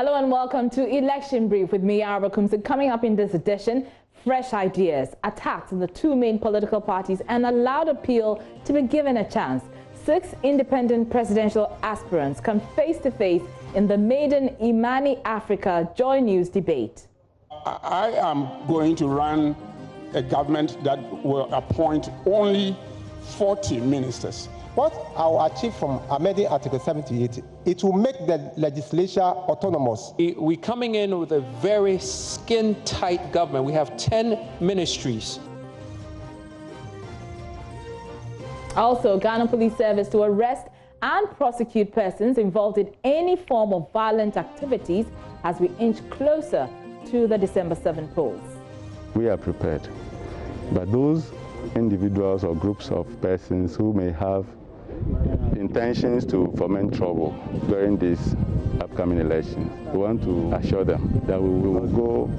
Hello and welcome to Election Brief with me, Araba Kumsi. Coming up in this edition, fresh ideas, attacks on the two main political parties and a loud appeal to be given a chance. 6 independent presidential aspirants come face to face in the maiden Imani Africa JoyNews debate. I am going to run a government that will appoint only 40 ministers. What I will achieve from amending Article 78, it will make the legislature autonomous. We're coming in with a very skin-tight government. We have 10 ministries. Also, Ghana Police Service to arrest and prosecute persons involved in any form of violent activities as we inch closer to the December 7 polls. We are prepared, but those individuals or groups of persons who may have intentions to foment trouble during these upcoming elections, we want to assure them that we will go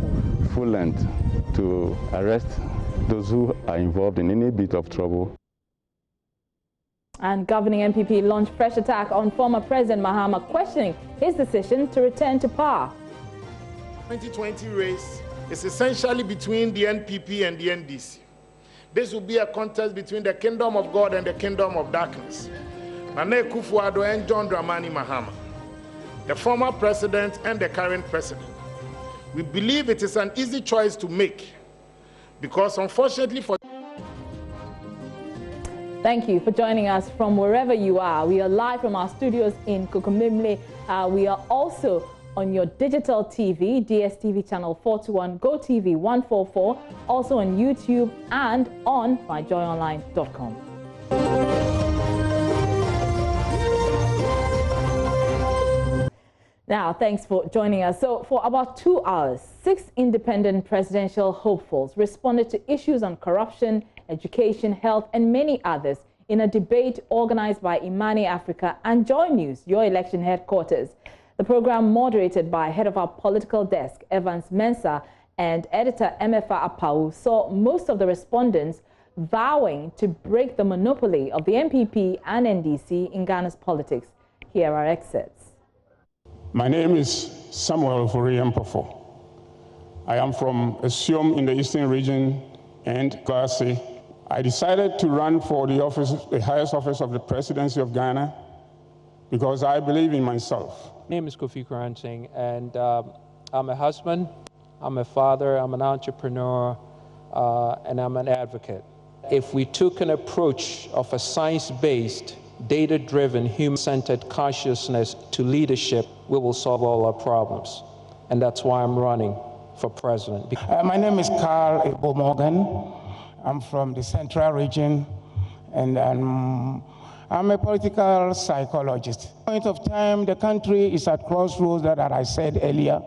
full length to arrest those who are involved in any bit of trouble. And governing MPP launched fresh attack on former President Mahama, questioning his decision to return to power. 2020 race is essentially between the NPP and the NDC. This will be a contest between the kingdom of God and the kingdom of darkness. Nana Akufo-Addo and John Dramani Mahama, the former president and the current president. We believe it is an easy choice to make because, unfortunately for... Thank you for joining us from wherever you are. We are live from our studios in Kokomimle. We are also on your digital TV, DSTV channel 421, GoTV 144, also on YouTube and on myjoyonline.com. Now, thanks for joining us. So, for about 2 hours, 6 independent presidential hopefuls responded to issues on corruption, education, health, and many others in a debate organized by Imani Africa and JoyNews, your election headquarters. The program, moderated by head of our political desk, Evans Mensah, and editor Emefa Apau, saw most of the respondents vowing to break the monopoly of the MPP and NDC in Ghana's politics. Here are excerpts. My name is Samuel Furiampofo. I am from Esiom in the Eastern Region and Kwasi. I decided to run for the highest office of the presidency of Ghana because I believe in myself. My name is Kofi Karansing, and I'm a husband, I'm a father, I'm an entrepreneur, and I'm an advocate. If we took an approach of a science-based, data-driven, human-centered consciousness to leadership, we will solve all our problems. And that's why I'm running for president. My name is Carl Ebo Morgan. I'm from the Central Region, and I'm a political psychologist. At this point of time, the country is at crossroads that I said earlier,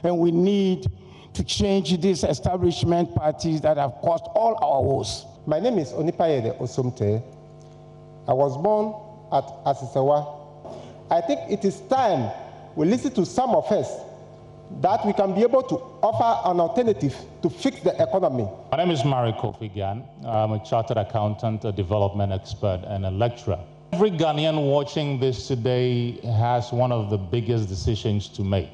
and we need to change these establishment parties that have caused all our woes. My name is Onipayede Osumte. I was born at Asisawa. I think it is time we listen to some of us that we can be able to offer an alternative to fix the economy. My name is Mari Kofi Gyan. I'm a chartered accountant, a development expert, and a lecturer. Every Ghanaian watching this today has one of the biggest decisions to make.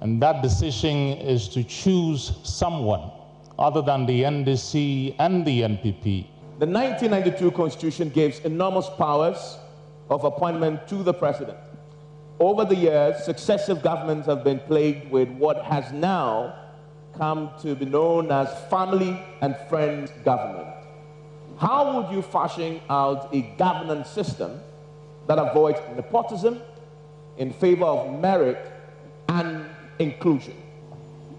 And that decision is to choose someone other than the NDC and the NPP. The 1992 Constitution gives enormous powers of appointment to the president. Over the years, successive governments have been plagued with what has now come to be known as family and friends government. How would you fashion out a governance system that avoids nepotism in favor of merit and inclusion?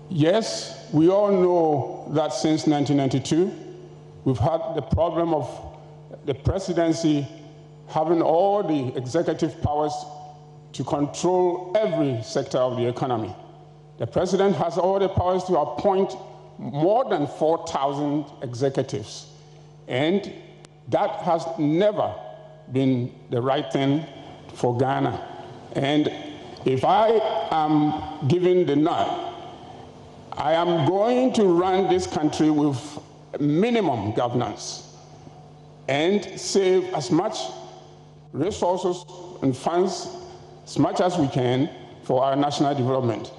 Yes, we all know that since 1992, we've had the problem of the presidency having all the executive powers to control every sector of the economy. The president has all the powers to appoint more than 4,000 executives, and that has never been the right thing for Ghana. And if I am given the nod, I am going to run this country with minimum governance and save as much resources and funds as much as we can for our national development.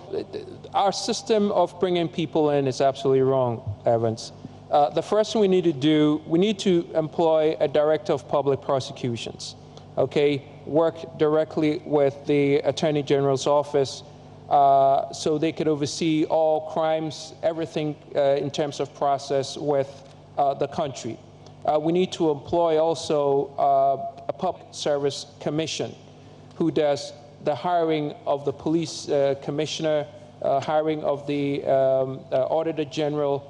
Our system of bringing people in is absolutely wrong, Evans. The first thing we need to do, we need to employ a director of public prosecutions, okay? Work directly with the Attorney General's office so they could oversee all crimes, everything in terms of process with the country. We need to employ also a public service commission who does the hiring of the police commissioner, hiring of the Auditor General,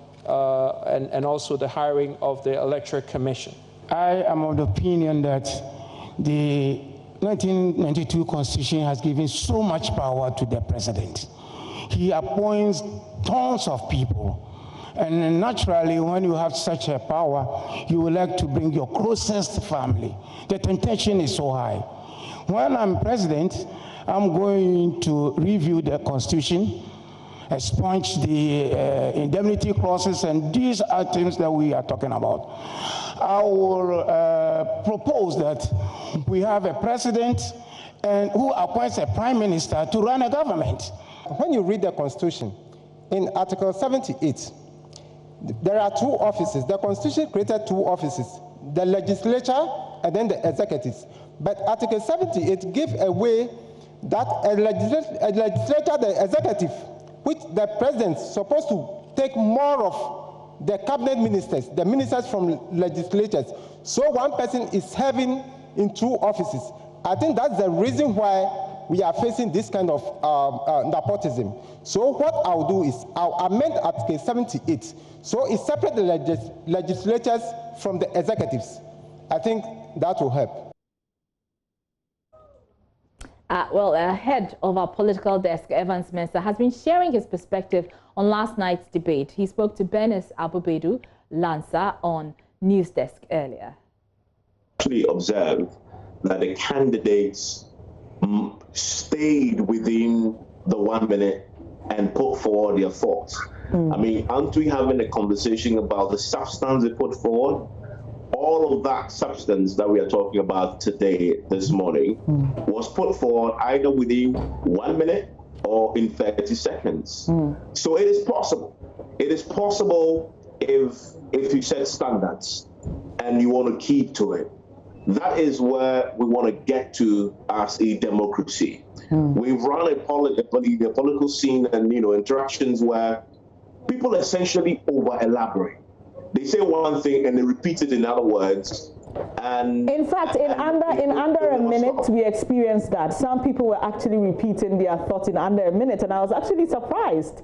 and also the hiring of the Electoral Commission. I am of the opinion that the 1992 Constitution has given so much power to the president. He appoints tons of people. And naturally, when you have such a power, you would like to bring your closest family. The temptation is so high. When I'm president, I'm going to review the Constitution, expunge the indemnity clauses, and these are things that we are talking about. I will propose that we have a president and who appoints a prime minister to run a government. When you read the Constitution, in Article 78, there are two offices. The Constitution created two offices, the legislature and then the executives. But Article 78 gives away that a legislature, the executive, which the president is supposed to take more of the cabinet ministers, the ministers from legislatures. So one person is having in two offices. I think that's the reason why we are facing this kind of nepotism. So what I'll do is I'll amend Article 78. So it separates the legislatures from the executives. I think that will help. Well, head of our political desk, Evans Mensah, has been sharing his perspective on last night's debate. He spoke to Bernice Abubedu Lansa on News Desk earlier. Actually observe that the candidates stayed within the 1 minute and put forward their thoughts. I mean, aren't we having a conversation about the substance they put forward? All of that substance that we are talking about today, this morning, was put forward either within 1 minute or in 30 seconds. So it is possible. It is possible if you set standards and you want to keep to it. That is where we want to get to as a democracy. We've run a political scene and interactions where people essentially over-elaborate. They say one thing and they repeat it in other words. And in fact, in under a minute, we experienced that. Some people were actually repeating their thoughts in under a minute, and I was actually surprised.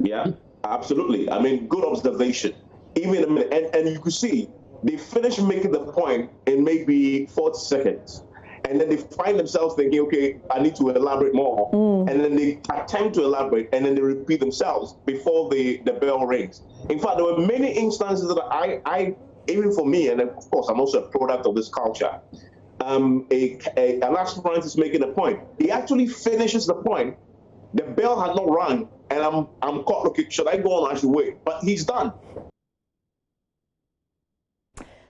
Yeah, absolutely. I mean, good observation. Even a minute, and you could see they finish making the point in maybe 40 seconds. And then they find themselves thinking, okay, I need to elaborate more. And then they attempt to elaborate, and then they repeat themselves before the bell rings. In fact, there were many instances that I even for me, and of course, I'm also a product of this culture, an aspirant is making a point. He actually finishes the point. The bell had not rung, and I'm caught looking, should I go on or I should wait? But he's done.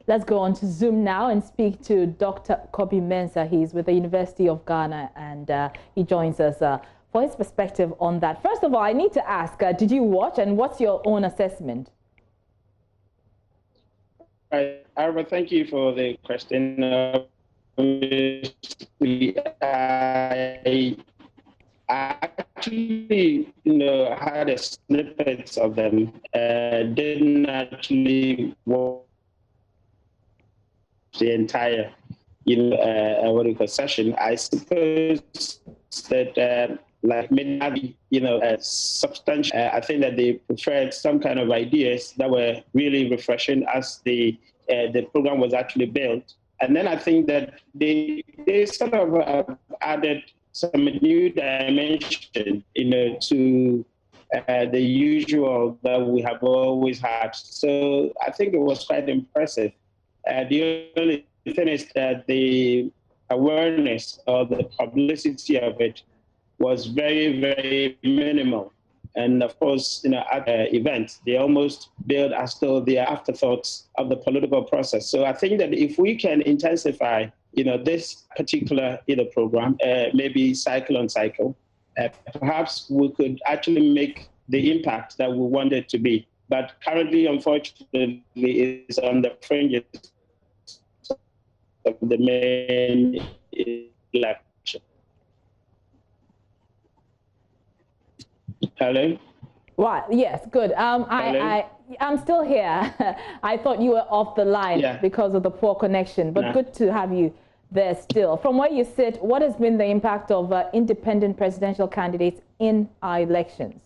Let's go on to Zoom now and speak to Dr. Kobi Mensah. He's with the University of Ghana, and he joins us for his perspective on that. First of all, I need to ask, did you watch, and what's your own assessment? Ira, thank you for the question. I actually, had a snippet of them. Didn't actually watch the entire, session. I suppose that, like many, substantial. I think that they preferred some kind of ideas that were really refreshing as the program was actually built. And then I think that they sort of added some new dimension, to the usual that we have always had. So I think it was quite impressive. The only thing is that the awareness or the publicity of it was very, very minimal. And of course, at the event, they almost build as though they are afterthoughts of the political process. So I think that if we can intensify, this particular program, maybe cycle on cycle, perhaps we could actually make the impact that we want it to be. But currently, unfortunately, it's on the fringes of the main election. Hello? Right, yes, good. I'm still here. I thought you were off the line because of the poor connection, but good to have you there still. From where you sit, what has been the impact of independent presidential candidates in our elections?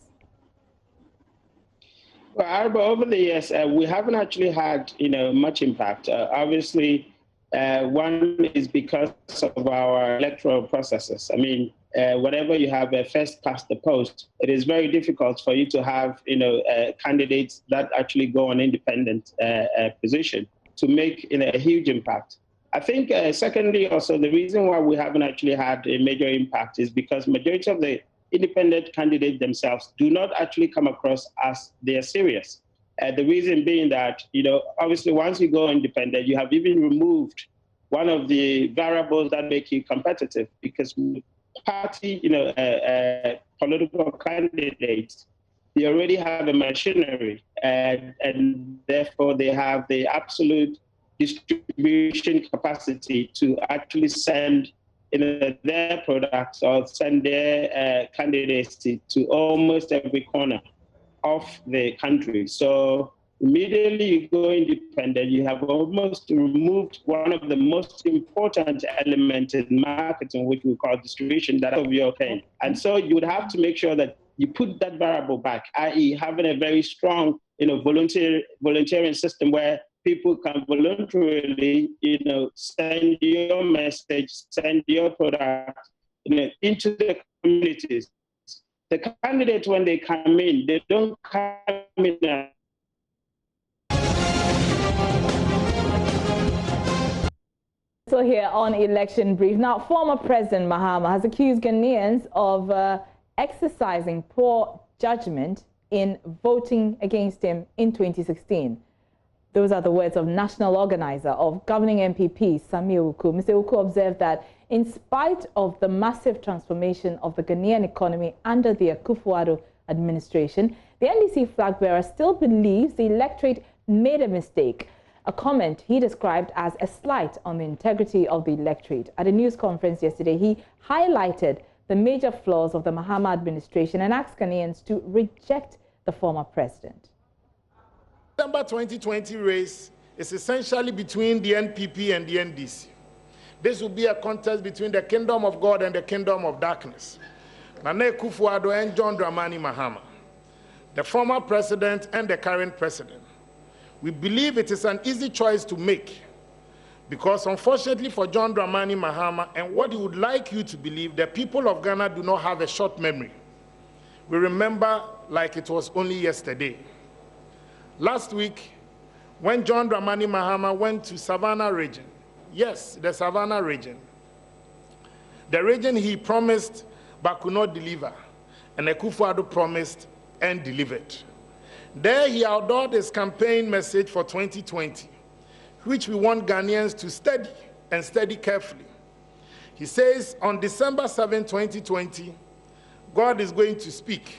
Well, Arba, over the years, we haven't actually had, much impact. Obviously, one is because of our electoral processes. I mean, whenever you have a first past the post, it is very difficult for you to have, candidates that actually go on independent position to make a huge impact. I think, secondly, also the reason why we haven't actually had a major impact is because majority of the independent candidates themselves do not actually come across as they're serious. The reason being that, obviously once you go independent, you have even removed one of the variables that make you competitive, because party, political candidates, they already have a machinery, and therefore they have the absolute distribution capacity to actually send their products or send their candidacy to almost every corner of the country. So immediately you go independent, you have almost removed one of the most important elements in marketing, which we call distribution, that of your pain. And so you would have to make sure that you put that variable back, i.e. having a very strong, volunteering system where people can voluntarily, send your message, send your product, into the communities. The candidates, when they come in, they don't come in. So here on Election Brief. Now, former President Mahama has accused Ghanaians of exercising poor judgment in voting against him in 2016. Those are the words of national organizer of governing MPP, Samir Uku. Mr. Uku observed that in spite of the massive transformation of the Ghanaian economy under the Akufo-Addo administration, the NDC flag bearer still believes the electorate made a mistake, a comment he described as a slight on the integrity of the electorate. At a news conference yesterday, he highlighted the major flaws of the Mahama administration and asked Ghanaians to reject the former president. December 2020 race is essentially between the NPP and the NDC. This will be a contest between the kingdom of God and the kingdom of darkness. Nana Akufo-Addo and John Dramani Mahama, the former president and the current president. We believe it is an easy choice to make because unfortunately for John Dramani Mahama and what he would like you to believe, the people of Ghana do not have a short memory. We remember like it was only yesterday. Last week, when John Dramani Mahama went to Savannah region, yes, the Savannah region, the region he promised but could not deliver, and Akufo-Addo promised and delivered. There he outdoored his campaign message for 2020, which we want Ghanaians to study and study carefully. He says on December 7, 2020, God is going to speak.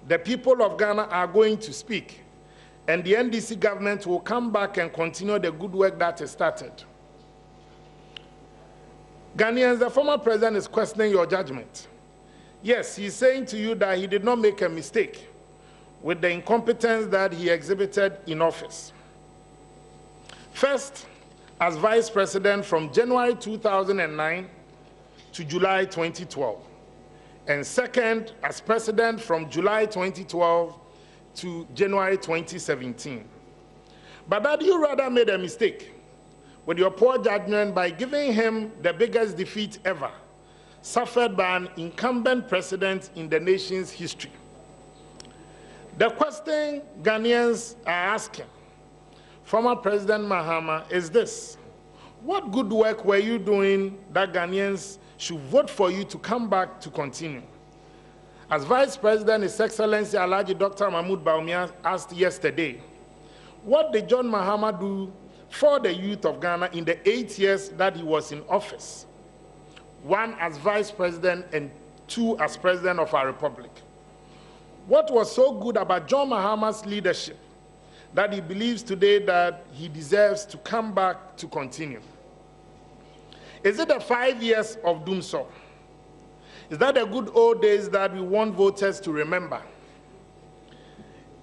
The people of Ghana are going to speak. And the NDC government will come back and continue the good work that is started. Ghanaians, the former president is questioning your judgment. Yes, he's saying to you that he did not make a mistake with the incompetence that he exhibited in office. First, as vice president from January 2009 to July 2012. And second, as president from July 2012 to January 2017. But that you rather made a mistake with your poor judgment by giving him the biggest defeat ever, suffered by an incumbent president in the nation's history. The question Ghanaians are asking former President Mahama is this: what good work were you doing that Ghanaians should vote for you to come back to continue? As Vice President, His Excellency Alhaji Dr. Mahmoud Bawumia asked yesterday, what did John Mahama do for the youth of Ghana in the 8 years that he was in office, 1 as vice president and 2 as president of our republic. What was so good about John Mahama's leadership that he believes today that he deserves to come back to continue? Is it the 5 years of doomsday? Is that the good old days that we want voters to remember?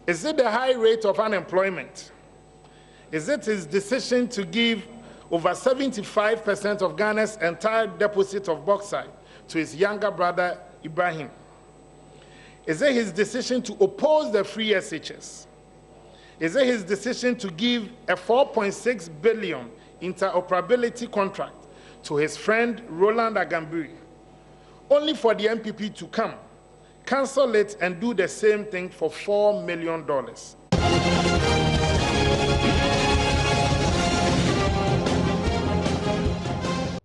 Is it the high rate of unemployment? Is it his decision to give over 75% of Ghana's entire deposit of bauxite to his younger brother, Ibrahim? Is it his decision to oppose the free SHS? Is it his decision to give a 4.6 billion interoperability contract to his friend Roland Agamburi, only for the MPP to come, cancel it, and do the same thing for $4 million?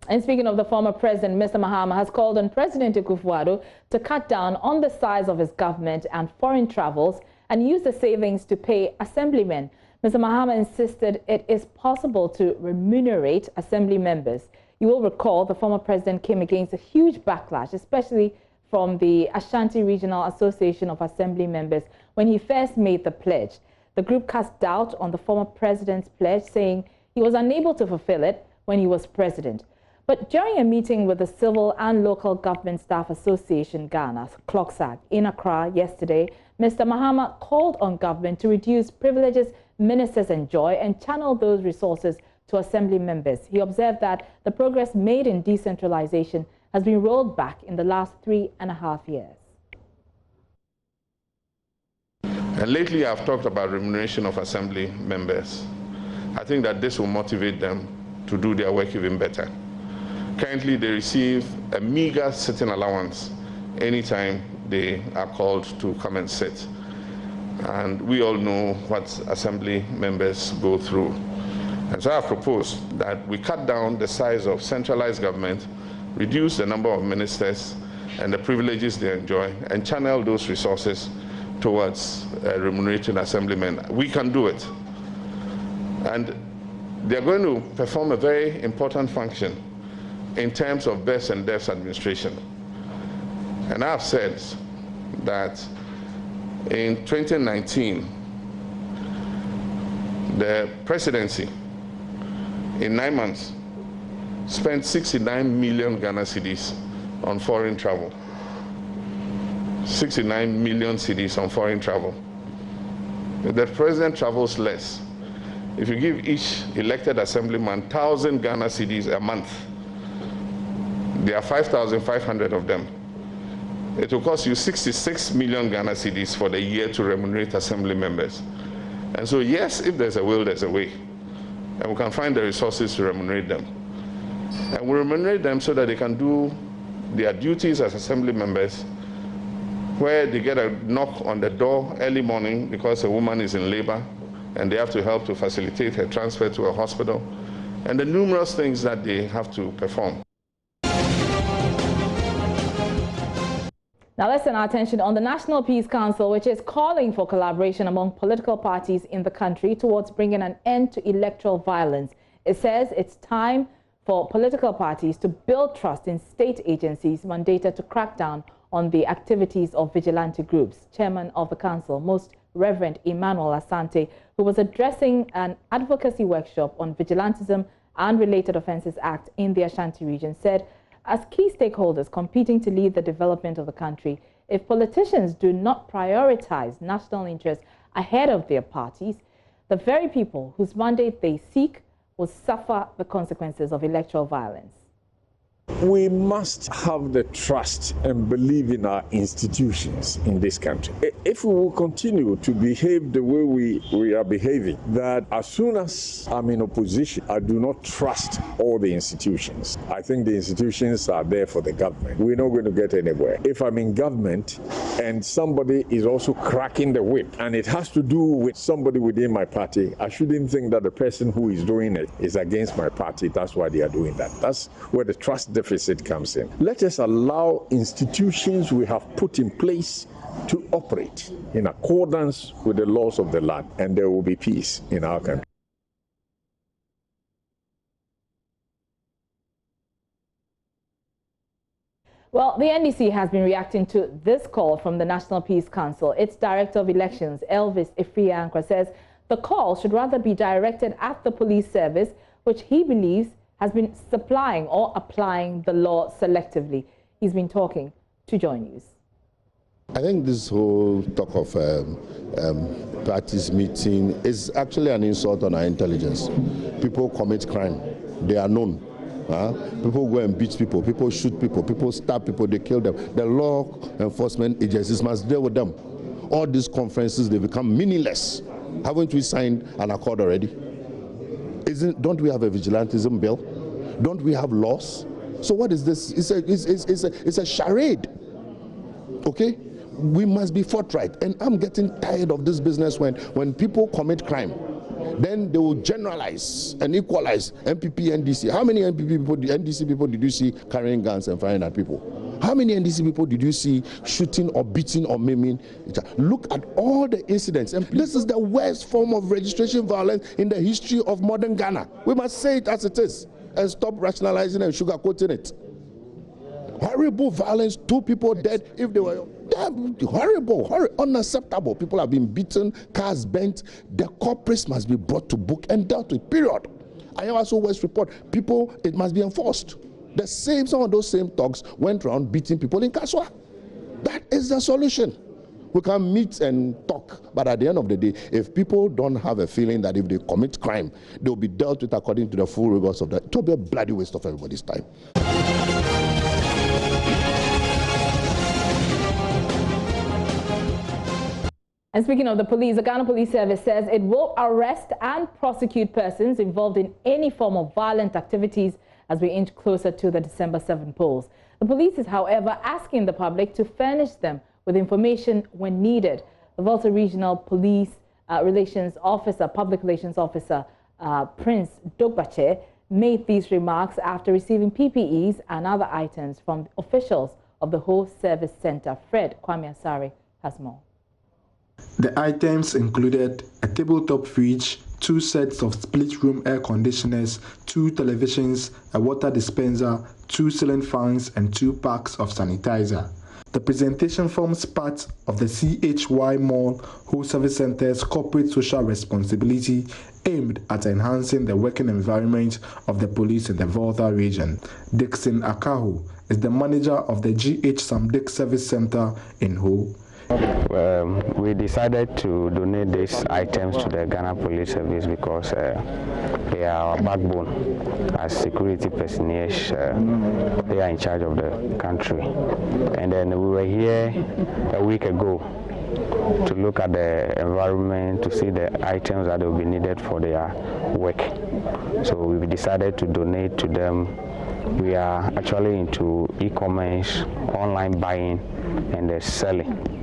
And speaking of the former president, Mr. Mahama has called on President Akufo-Addo to cut down on the size of his government and foreign travels and use the savings to pay assemblymen. Mr. Mahama insisted it is possible to remunerate assembly members. You will recall the former president came against a huge backlash, especially from the Ashanti Regional Association of Assembly Members when he first made the pledge. The group cast doubt on the former president's pledge, saying he was unable to fulfill it when he was president. But during a meeting with the Civil and Local Government Staff Association Ghana, CLOGSAG, in Accra yesterday, Mr. Mahama called on government to reduce privileges ministers enjoy and channel those resources to assembly members. He observed that the progress made in decentralization has been rolled back in the last 3.5 years. And lately I've talked about remuneration of assembly members. I think that this will motivate them to do their work even better. Currently, they receive a meager sitting allowance anytime they are called to come and sit. And we all know what assembly members go through. And so I have proposed that we cut down the size of centralized government, reduce the number of ministers and the privileges they enjoy, and channel those resources towards remunerating assemblymen. We can do it. And they're going to perform a very important function in terms of births and deaths administration. And I've said that in 2019, the presidency, in 9 months, spent 69 million Ghana cedis on foreign travel. 69 million cedis on foreign travel. If the president travels less, if you give each elected assemblyman 1,000 Ghana cedis a month, there are 5,500 of them. It will cost you 66 million Ghana cedis for the year to remunerate assembly members. And so, yes, if there's a will, there's a way. And we can find the resources to remunerate them. And we remunerate them so that they can do their duties as assembly members, where they get a knock on the door early morning because a woman is in labor, and they have to help to facilitate her transfer to a hospital, and the numerous things that they have to perform. Now let's turn our attention on the National Peace Council, which is calling for collaboration among political parties in the country towards bringing an end to electoral violence. It says it's time for political parties to build trust in state agencies mandated to crack down on the activities of vigilante groups. Chairman of the council, Most Reverend Emmanuel Asante, who was addressing an advocacy workshop on Vigilantism and Related Offences Act in the Ashanti region, said, as key stakeholders competing to lead the development of the country, if politicians do not prioritize national interests ahead of their parties, the very people whose mandate they seek will suffer the consequences of electoral violence. We must have the trust and believe in our institutions in this country. If we will continue to behave the way we are behaving, that as soon as I'm in opposition, I do not trust all the institutions. I think the institutions are there for the government. We're not going to get anywhere. If I'm in government and somebody is also cracking the whip, and it has to do with somebody within my party, I shouldn't think that the person who is doing it is against my party. That's why they are doing that. That's where the trust deficit comes in. Let us allow institutions we have put in place to operate in accordance with the laws of the land, and there will be peace in our country. Well, the NDC has been reacting to this call from the National Peace Council. Its Director of Elections, Elvis Ifriankwa, says the call should rather be directed at the police service, which he believes has been supplying or applying the law selectively. He's been talking to JoyNews. I think this whole talk of parties meeting is actually an insult on our intelligence. People commit crime. They are known. People go and beat people. People shoot people. People stab people. They kill them. The law enforcement agencies must deal with them. All these conferences, they become meaningless. Haven't we signed an accord already? Don't we have a vigilantism bill? Don't we have laws? So what is this? It's a charade. Okay? We must be forthright. And I'm getting tired of this business when people commit crime. Then they will generalize and equalize MPP, NDC. How many NDC people did you see carrying guns and firing at people? How many NDC people did you see shooting or beating or maiming? Look at all the incidents. And this is the worst form of registration violence in the history of modern Ghana. We must say it as it is and stop rationalizing and sugarcoating it. Horrible violence, 2 people dead if they were horrible, unacceptable. People have been beaten, cars bent. The culprits must be brought to book and dealt with, period. I also always report people, it must be enforced. Some of those same thugs went around beating people in Kaswa. That is the solution. We can meet and talk, but at the end of the day, if people don't have a feeling that if they commit crime, they'll be dealt with according to the full rigors of that, it will be a bloody waste of everybody's time. And speaking of the police, the Ghana Police Service says it will arrest and prosecute persons involved in any form of violent activities as we inch closer to the December 7 polls. The police is, however, asking the public to furnish them with information when needed. The Volta Regional Police Public Relations Officer, Prince Dogbache, made these remarks after receiving PPEs and other items from officials of the whole service center. Fred Kwame Asare has more. The items included a tabletop fridge, 2 sets of split-room air conditioners, 2 televisions, a water dispenser, 2 ceiling fans, and 2 packs of sanitizer. The presentation forms part of the CHY Mall Whole Service Center's corporate social responsibility aimed at enhancing the working environment of the police in the Volta region. Dixon Akahu is the manager of the GH Samdik Service Center in Ho. We decided to donate these items to the Ghana Police Service because they are our backbone as security personnel. They are in charge of the country. And then we were here a week ago to look at the environment, to see the items that will be needed for their work. So we've decided to donate to them. We are actually into e-commerce, online buying, and selling.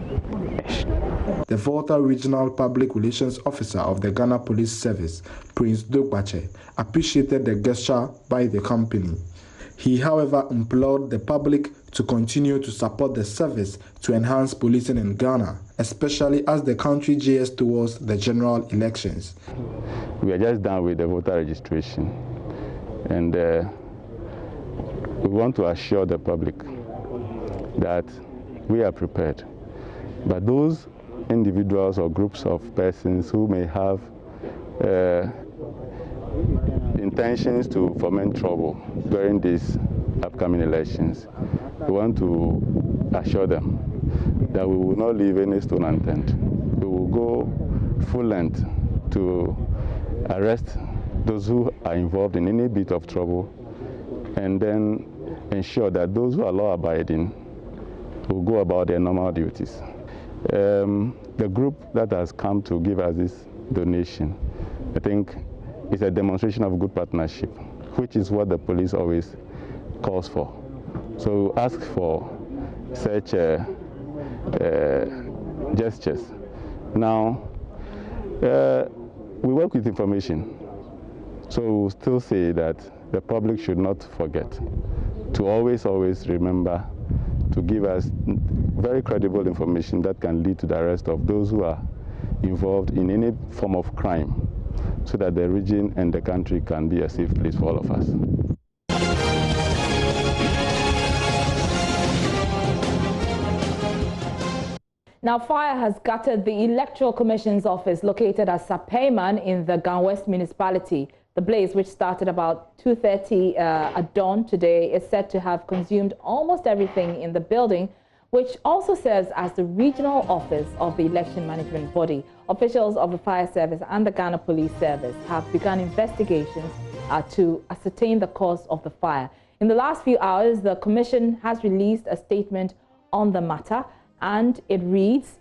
The Volta Regional Public Relations Officer of the Ghana Police Service, Prince Dogbache, appreciated the gesture by the company. He, however, implored the public to continue to support the service to enhance policing in Ghana, especially as the country gears towards the general elections. We are just done with the voter registration, and we want to assure the public that we are prepared. But those individuals or groups of persons who may have intentions to foment trouble during these upcoming elections, we want to assure them that we will not leave any stone unturned. We will go full length to arrest those who are involved in any bit of trouble and then ensure that those who are law-abiding will go about their normal duties. The group that has come to give us this donation, I think, is a demonstration of good partnership, which is what the police always calls for. So ask for such gestures. Now, we work with information, so we'll still say that the public should not forget to always remember to give us very credible information that can lead to the arrest of those who are involved in any form of crime, so that the region and the country can be a safe place for all of us. Now, fire has gutted the Electoral Commission's office located at Sapeiman in the Gan West municipality. The blaze, which started about 2:30 at dawn today, is said to have consumed almost everything in the building, which also serves as the regional office of the election management body. Officials of the fire service and the Ghana Police Service have begun investigations to ascertain the cause of the fire. In the last few hours, the commission has released a statement on the matter, and it reads,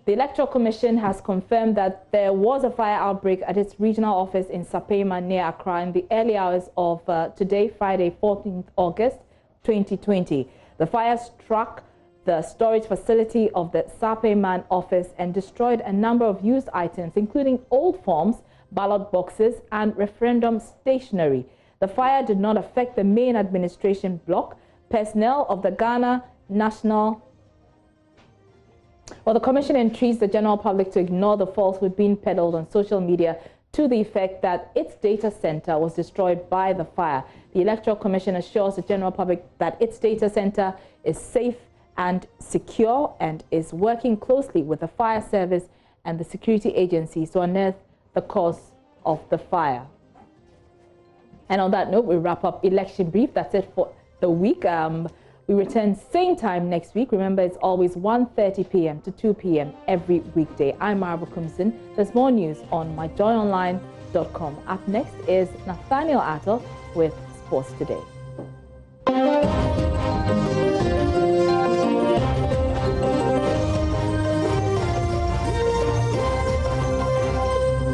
the Electoral Commission has confirmed that there was a fire outbreak at its regional office in Sapeiman near Accra in the early hours of today, Friday, 14th August 2020. The fire struck the storage facility of the Sapeiman office and destroyed a number of used items, including old forms, ballot boxes, and referendum stationery. The fire did not affect the main administration block. Personnel of the Ghana National... Well, the commission entreats the general public to ignore the falsehood being peddled on social media to the effect that its data center was destroyed by the fire. The Electoral Commission assures the general public that its data center is safe and secure and is working closely with the fire service and the security agencies to unearth the cause of the fire. And on that note, we wrap up Election Brief. That's it for the week. We return same time next week. Remember, it's always 1:30 p.m. to 2 p.m. every weekday. I'm Marva Kumsin. There's more news on myjoyonline.com. Up next is Nathaniel Attel with Sports Today.